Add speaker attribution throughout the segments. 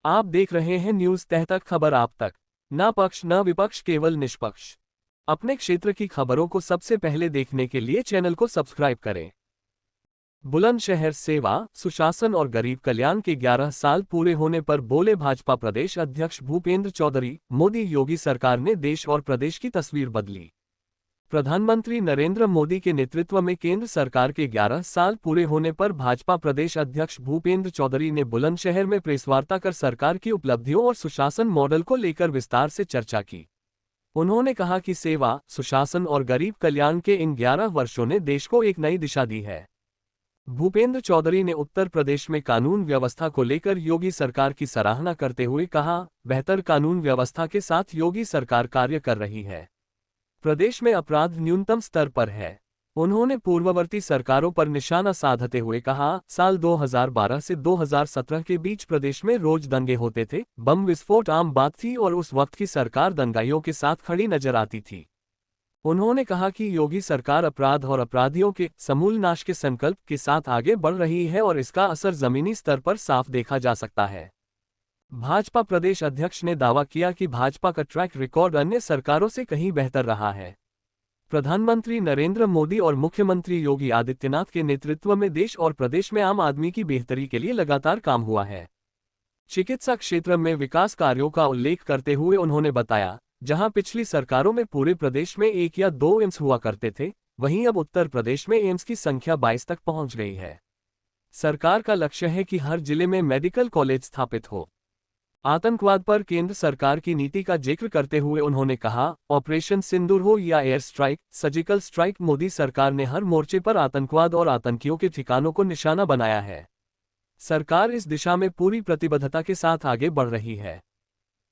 Speaker 1: आप देख रहे हैं न्यूज तह तक, खबर आप तक। ना पक्ष न विपक्ष, केवल निष्पक्ष। अपने क्षेत्र की खबरों को सबसे पहले देखने के लिए चैनल को सब्सक्राइब करें। बुलंदशहर सेवा, सुशासन और गरीब कल्याण के 11 साल पूरे होने पर बोले भाजपा प्रदेश अध्यक्ष भूपेंद्र चौधरी, मोदी योगी सरकार ने देश और प्रदेश की तस्वीर बदली। प्रधानमंत्री नरेंद्र मोदी के नेतृत्व में केंद्र सरकार के 11 साल पूरे होने पर भाजपा प्रदेश अध्यक्ष भूपेंद्र चौधरी ने बुलंदशहर में प्रेसवार्ता कर सरकार की उपलब्धियों और सुशासन मॉडल को लेकर विस्तार से चर्चा की। उन्होंने कहा कि सेवा, सुशासन और गरीब कल्याण के इन 11 वर्षों ने देश को एक नई दिशा दी है। भूपेंद्र चौधरी ने उत्तर प्रदेश में कानून व्यवस्था को लेकर योगी सरकार की सराहना करते हुए कहा, बेहतर कानून व्यवस्था के साथ योगी सरकार कार्य कर रही है। प्रदेश में अपराध न्यूनतम स्तर पर है। उन्होंने पूर्ववर्ती सरकारों पर निशाना साधते हुए कहा, साल 2012 से 2017 के बीच प्रदेश में रोज दंगे होते थे, बम विस्फोट आम बात थी और उस वक्त की सरकार दंगाइयों के साथ खड़ी नजर आती थी। उन्होंने कहा कि योगी सरकार अपराध और अपराधियों के समूल नाश के संकल्प के साथ आगे बढ़ रही है और इसका असर जमीनी स्तर पर साफ देखा जा सकता है। भाजपा प्रदेश अध्यक्ष ने दावा किया कि भाजपा का ट्रैक रिकॉर्ड अन्य सरकारों से कहीं बेहतर रहा है। प्रधानमंत्री नरेंद्र मोदी और मुख्यमंत्री योगी आदित्यनाथ के नेतृत्व में देश और प्रदेश में आम आदमी की बेहतरी के लिए लगातार काम हुआ है। चिकित्सा क्षेत्र में विकास कार्यों का उल्लेख करते हुए उन्होंने बताया, जहां पिछली सरकारों में पूरे प्रदेश में 1 या 2 एम्स हुआ करते थे, वहीं अब उत्तर प्रदेश में एम्स की संख्या 22 तक पहुंच गई है। सरकार का लक्ष्य है कि हर जिले में मेडिकल कॉलेज स्थापित हो। आतंकवाद पर केंद्र सरकार की नीति का जिक्र करते हुए उन्होंने कहा, ऑपरेशन सिंदूर हो या air strike, surgical strike, Modi सरकार ने हर मोर्चे पर आतंकवाद और आतंकियों के ठिकानों को निशाना बनाया है। सरकार इस दिशा में पूरी प्रतिबद्धता के साथ आगे बढ़ रही है।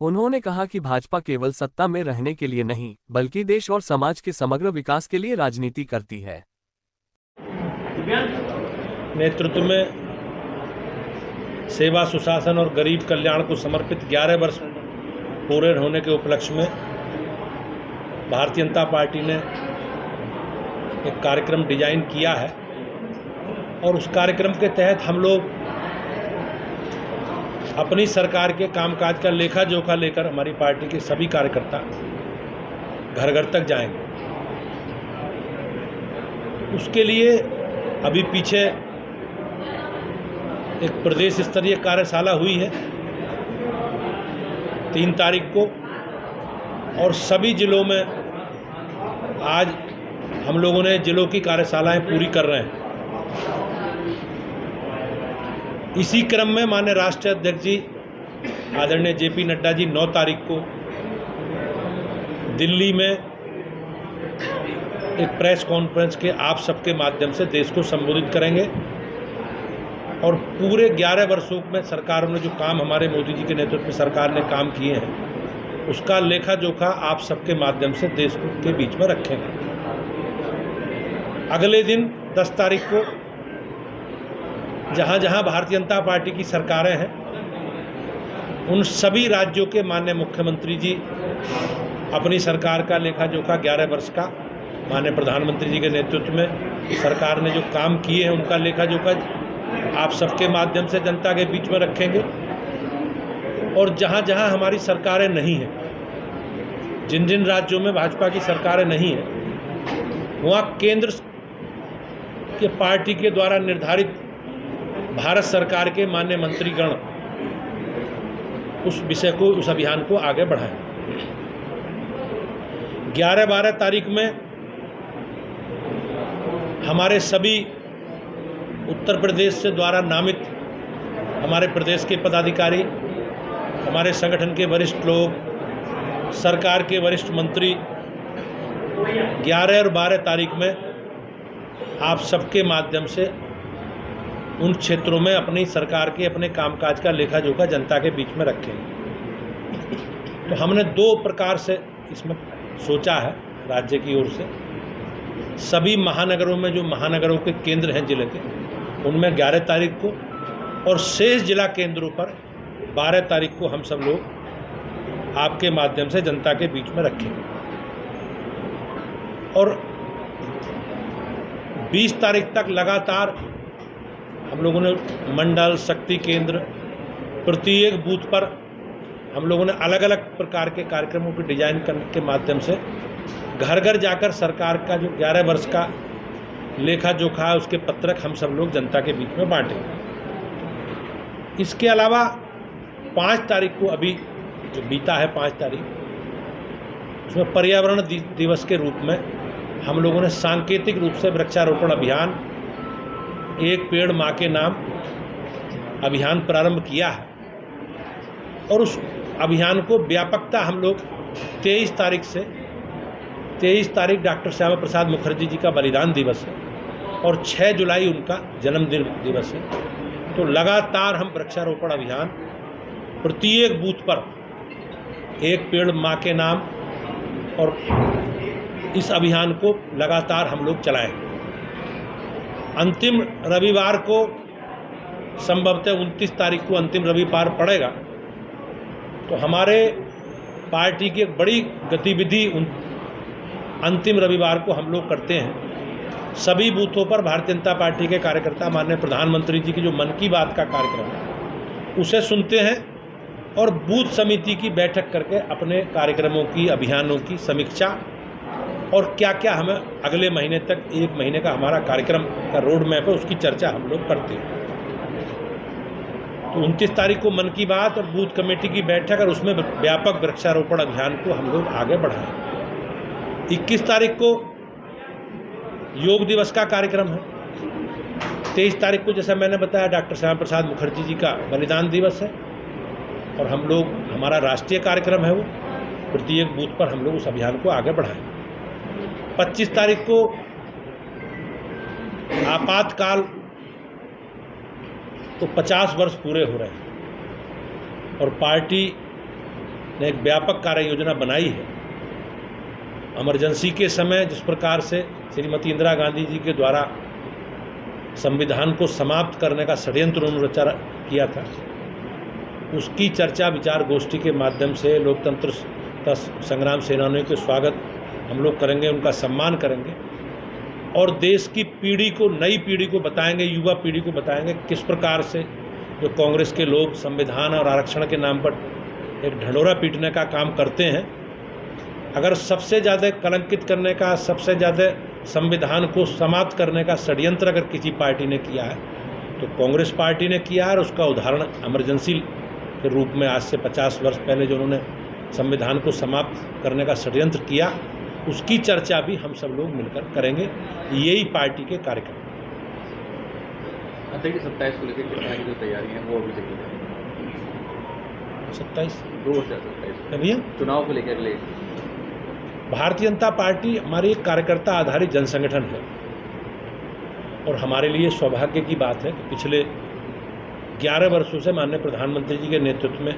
Speaker 1: उन्होंने कहा कि भाजपा केवल सत्ता में रहने के लिए नहीं, बल्कि देश और समाज के समग्र विकास के लिए राजनीति करती है।
Speaker 2: नेतृत्व में सेवा, सुशासन और गरीब कल्याण को समर्पित 11 वर्ष पूरे होने के उपलक्ष्य में भारतीय जनता पार्टी ने एक कार्यक्रम डिजाइन किया है और उस कार्यक्रम के तहत हम लोग अपनी सरकार के कामकाज का लेखा जोखा लेकर हमारी पार्टी के सभी कार्यकर्ता घर घर तक जाएंगे। उसके लिए अभी पीछे एक प्रदेश स्तरीय कार्यशाला हुई है 3 तारीख को और सभी जिलों में आज हम लोगों ने जिलों की कार्यशालाएं पूरी कर रहे हैं। इसी क्रम में माननीय राष्ट्रीय अध्यक्ष जी आदरणीय जेपी नड्डा जी 9 तारीख को दिल्ली में एक प्रेस कॉन्फ्रेंस के आप सबके माध्यम से देश को संबोधित करेंगे और पूरे 11 वर्षों में सरकारों ने जो काम हमारे मोदी जी के नेतृत्व में सरकार ने काम किए हैं उसका लेखा जोखा आप सबके माध्यम से देश के बीच में रखेंगे। अगले दिन 10 तारीख को जहां जहां भारतीय जनता पार्टी की सरकारें हैं उन सभी राज्यों के माननीय मुख्यमंत्री जी अपनी सरकार का लेखा जोखा 11 वर्ष का माननीय प्रधानमंत्री जी के नेतृत्व में सरकार ने जो काम किए हैं उनका लेखा जोखा आप सबके माध्यम से जनता के बीच में रखेंगे। और जहां जहां हमारी सरकारें नहीं हैं, जिन जिन राज्यों में भाजपा की सरकारें नहीं हैं, वहां केंद्र के पार्टी के द्वारा निर्धारित भारत सरकार के माननीय मंत्रीगण उस विषय को, उस अभियान को आगे बढ़ाएं। 11-12 तारीख में हमारे सभी उत्तर प्रदेश से द्वारा नामित हमारे प्रदेश के पदाधिकारी, हमारे संगठन के वरिष्ठ लोग, सरकार के वरिष्ठ मंत्री 11 और 12 तारीख में आप सबके माध्यम से उन क्षेत्रों में अपनी सरकार के अपने कामकाज का लेखा जोखा जनता के बीच में रखेंगे। तो हमने 2 प्रकार से इसमें सोचा है राज्य की ओर से। सभी महानगरों में जो महानगरों के केंद्र हैं जिले के, उनमें 11 तारीख को और शेष जिला केंद्रों पर 12 तारीख को हम सब लोग आपके माध्यम से जनता के बीच में रखेंगे। और 20 तारीख तक लगातार हम लोगों ने मंडल, शक्ति केंद्र प्रत्येक बूथ पर हम लोगों ने अलग अलग प्रकार के कार्यक्रमों की डिजाइन करने के माध्यम से घर घर जाकर सरकार का जो 11 वर्ष का लेखा जोखा है उसके पत्रक हम सब लोग जनता के बीच में बांटे। इसके अलावा 5 तारीख को अभी जो बीता है 5 तारीख, उसमें पर्यावरण दिवस के रूप में हम लोगों ने सांकेतिक रूप से वृक्षारोपण अभियान एक पेड़ माँ के नाम अभियान प्रारंभ किया है और उस अभियान को व्यापकता हम लोग 23 तारीख डॉक्टर श्यामा प्रसाद मुखर्जी जी का बलिदान दिवस है और 6 जुलाई उनका जन्मदिन दिवस है। तो लगातार हम वृक्षारोपण अभियान प्रत्येक बूथ पर एक पेड़ माँ के नाम और इस अभियान को लगातार हम लोग चलाएं। अंतिम रविवार को संभवतः 29 तारीख को अंतिम रविवार पड़ेगा, तो हमारे पार्टी की एक बड़ी गतिविधि अंतिम रविवार को हम लोग करते हैं। सभी बूथों पर भारतीय जनता पार्टी के कार्यकर्ता माननीय प्रधानमंत्री जी की जो मन की बात का कार्यक्रम है उसे सुनते हैं और बूथ समिति की बैठक करके अपने कार्यक्रमों की, अभियानों की समीक्षा और क्या क्या हमें अगले महीने तक 1 महीने का हमारा कार्यक्रम का रोड मैप है उसकी चर्चा हम लोग करते हैं। तो 29 तारीख को मन की बात और बूथ कमेटी की बैठक और उसमें व्यापक वृक्षारोपण अभियान को हम लोग आगे बढ़ाएं। 21 तारीख को योग दिवस का कार्यक्रम है। 23 तारीख को जैसा मैंने बताया डॉक्टर श्यामा प्रसाद मुखर्जी जी का बलिदान दिवस है और हम लोग, हमारा राष्ट्रीय कार्यक्रम है वो, प्रत्येक बूथ पर हम लोग उस अभियान को आगे बढ़ाएं। 25 तारीख को आपातकाल तो 50 वर्ष पूरे हो रहे हैं और पार्टी ने एक व्यापक कार्य योजना बनाई है। इमरजेंसी के समय जिस प्रकार से श्रीमती इंदिरा गांधी जी के द्वारा संविधान को समाप्त करने का षड्यंत्र उन्होंने रचा किया था, उसकी चर्चा विचार गोष्ठी के माध्यम से लोकतंत्र संग्राम सेनानियों के स्वागत हम लोग करेंगे, उनका सम्मान करेंगे और देश की पीढ़ी को, नई पीढ़ी को बताएंगे, युवा पीढ़ी को बताएंगे किस प्रकार से जो कांग्रेस के लोग संविधान और आरक्षण के नाम पर एक ढंढोरा पीटने का काम करते हैं। अगर सबसे ज़्यादा कलंकित करने का, सबसे ज़्यादा संविधान को समाप्त करने का षड्यंत्र अगर किसी पार्टी ने किया है तो कांग्रेस पार्टी ने किया है और उसका उदाहरण इमरजेंसी के रूप में आज से 50 वर्ष पहले जो उन्होंने संविधान को समाप्त करने का षड्यंत्र किया, उसकी चर्चा भी हम सब लोग मिलकर करेंगे। यही पार्टी के कार्यक्रम।
Speaker 3: अध्यक्ष 27 को लेकर कितना की जो तैयारी है वो अभी तक
Speaker 2: 27
Speaker 3: 2027
Speaker 2: भैया
Speaker 3: चुनाव को लेकर ले
Speaker 2: भारतीय जनता पार्टी हमारी एक कार्यकर्ता आधारित जन संगठन है और हमारे लिए सौभाग्य की बात है कि पिछले 11 वर्षों से माननीय प्रधानमंत्री जी के नेतृत्व में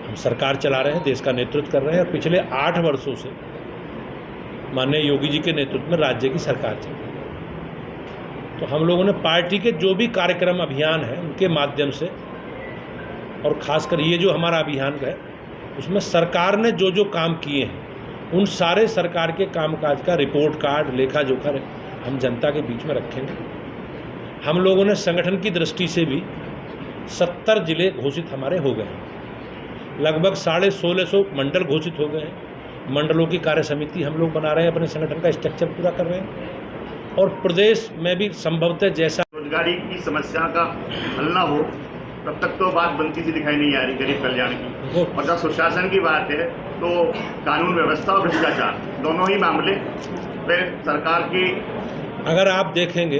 Speaker 2: हम सरकार चला रहे हैं, देश का नेतृत्व कर रहे हैं और पिछले 8 वर्षों से माननीय योगी जी के नेतृत्व में राज्य की सरकार चल रही है। तो हम लोगों ने पार्टी के जो भी कार्यक्रम अभियान है उनके माध्यम से और खासकर ये जो हमारा अभियान है उसमें सरकार ने जो जो काम किए हैं उन सारे सरकार के कामकाज का रिपोर्ट कार्ड, लेखा जोखा हम जनता के बीच में रखेंगे। हम लोगों ने संगठन की दृष्टि से भी 70 जिले घोषित हमारे हो गए हैं, लगभग 1650 मंडल घोषित हो गए हैं। मंडलों की कार्य समिति हम लोग बना रहे हैं, अपने संगठन का स्ट्रक्चर पूरा कर रहे हैं और प्रदेश में भी संभवतः जैसा
Speaker 4: रोजगारी की समस्या का हल न हो तब तक तो बात बनती सी दिखाई नहीं आ रही गरीब कल्याण की। और जब सुशासन की बात है तो कानून व्यवस्था और भ्रष्टाचार दोनों ही मामले पे सरकार की,
Speaker 2: अगर आप देखेंगे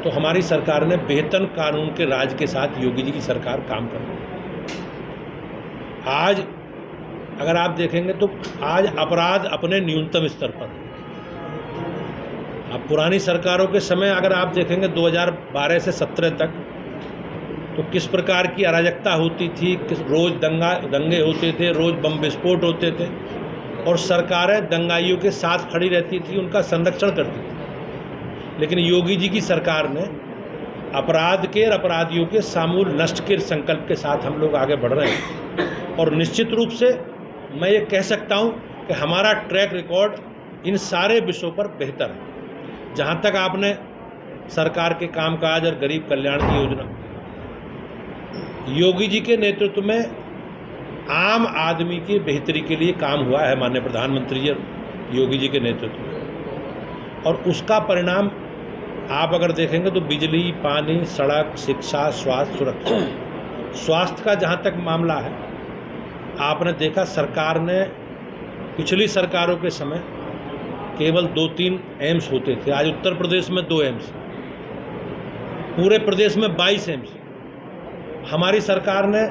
Speaker 2: तो हमारी सरकार ने बेहतर कानून के राज के साथ योगी जी की सरकार काम कर रही है। आज अगर आप देखेंगे तो आज अपराध अपने न्यूनतम स्तर पर है। अब पुरानी सरकारों के समय अगर आप देखेंगे 2012 से 17 तक तो किस प्रकार की अराजकता होती थी, रोज़ दंगे होते थे, रोज़ बम विस्फोट होते थे और सरकारें दंगाइयों के साथ खड़ी रहती थी, उनका संरक्षण करती थी। लेकिन योगी जी की सरकार ने अपराध के और अपराधियों के समूल नष्ट के संकल्प के साथ हम लोग आगे बढ़ रहे हैं और निश्चित रूप से मैं ये कह सकता हूँ कि हमारा ट्रैक रिकॉर्ड इन सारे विषयों पर बेहतर है। जहाँ तक आपने सरकार के कामकाज और गरीब कल्याण की योजना। योगी जी के नेतृत्व में आम आदमी की बेहतरी के लिए काम हुआ है माननीय प्रधानमंत्री जी योगी जी के नेतृत्व में, और उसका परिणाम आप अगर देखेंगे तो बिजली, पानी, सड़क, शिक्षा, स्वास्थ्य, सुरक्षा। स्वास्थ्य का जहाँ तक मामला है, आपने देखा सरकार ने पिछली सरकारों के समय केवल 2-3 एम्स होते थे, आज उत्तर प्रदेश में 2 एम्स, पूरे प्रदेश में 22 एम्स। हमारी सरकार ने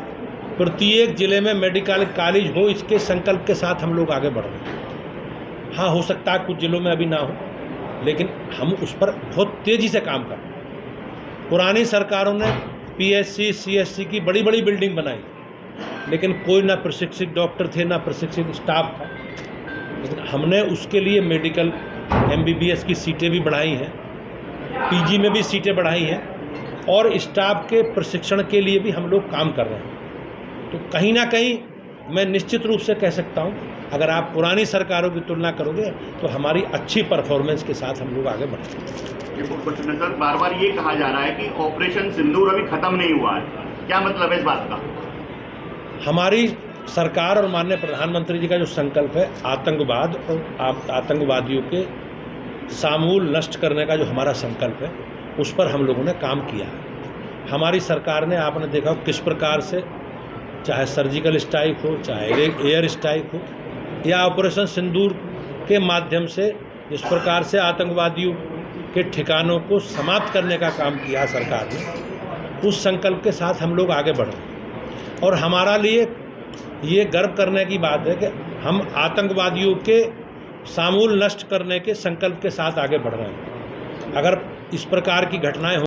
Speaker 2: प्रत्येक जिले में मेडिकल कॉलेज हो, इसके संकल्प के साथ हम लोग आगे बढ़ रहे हैं। हाँ, हो सकता है कुछ जिलों में अभी ना हो, लेकिन हम उस पर बहुत तेज़ी से काम कर रहे हैं। पुरानी सरकारों ने पीएचसी, सीएचसी की बड़ी बड़ी बिल्डिंग बनाई, लेकिन कोई ना प्रशिक्षित डॉक्टर थे, ना प्रशिक्षित स्टाफ था। लेकिन हमने उसके लिए मेडिकल एमबीबीएस की सीटें भी बढ़ाई हैं, पीजी में भी सीटें बढ़ाई हैं, और स्टाफ के प्रशिक्षण के लिए भी हम लोग काम कर रहे हैं। तो कहीं ना कहीं मैं निश्चित रूप से कह सकता हूं, अगर आप पुरानी सरकारों की तुलना करोगे तो हमारी अच्छी परफॉर्मेंस के साथ हम लोग आगे बढ़ते हैं।
Speaker 4: सर, बार बार ये कहा जा रहा है कि ऑपरेशन सिंदूर अभी खत्म नहीं हुआ है, क्या मतलब है इस बात का?
Speaker 2: हमारी सरकार और माननीय प्रधानमंत्री जी का जो संकल्प है, आतंकवाद और आतंकवादियों के समूल नष्ट करने का जो हमारा संकल्प है, उस पर हम लोगों ने काम किया है। हमारी सरकार ने, आपने देखा किस प्रकार से, चाहे सर्जिकल स्ट्राइक हो, चाहे एयर स्ट्राइक हो, या ऑपरेशन सिंदूर के माध्यम से जिस प्रकार से आतंकवादियों के ठिकानों को समाप्त करने का काम किया सरकार ने, उस संकल्प के साथ हम लोग आगे बढ़ रहे हैं। और हमारा लिए ये गर्व करने की बात है कि हम आतंकवादियों के समूल नष्ट करने के संकल्प के साथ आगे बढ़ रहे हैं। अगर इस प्रकार की घटनाएं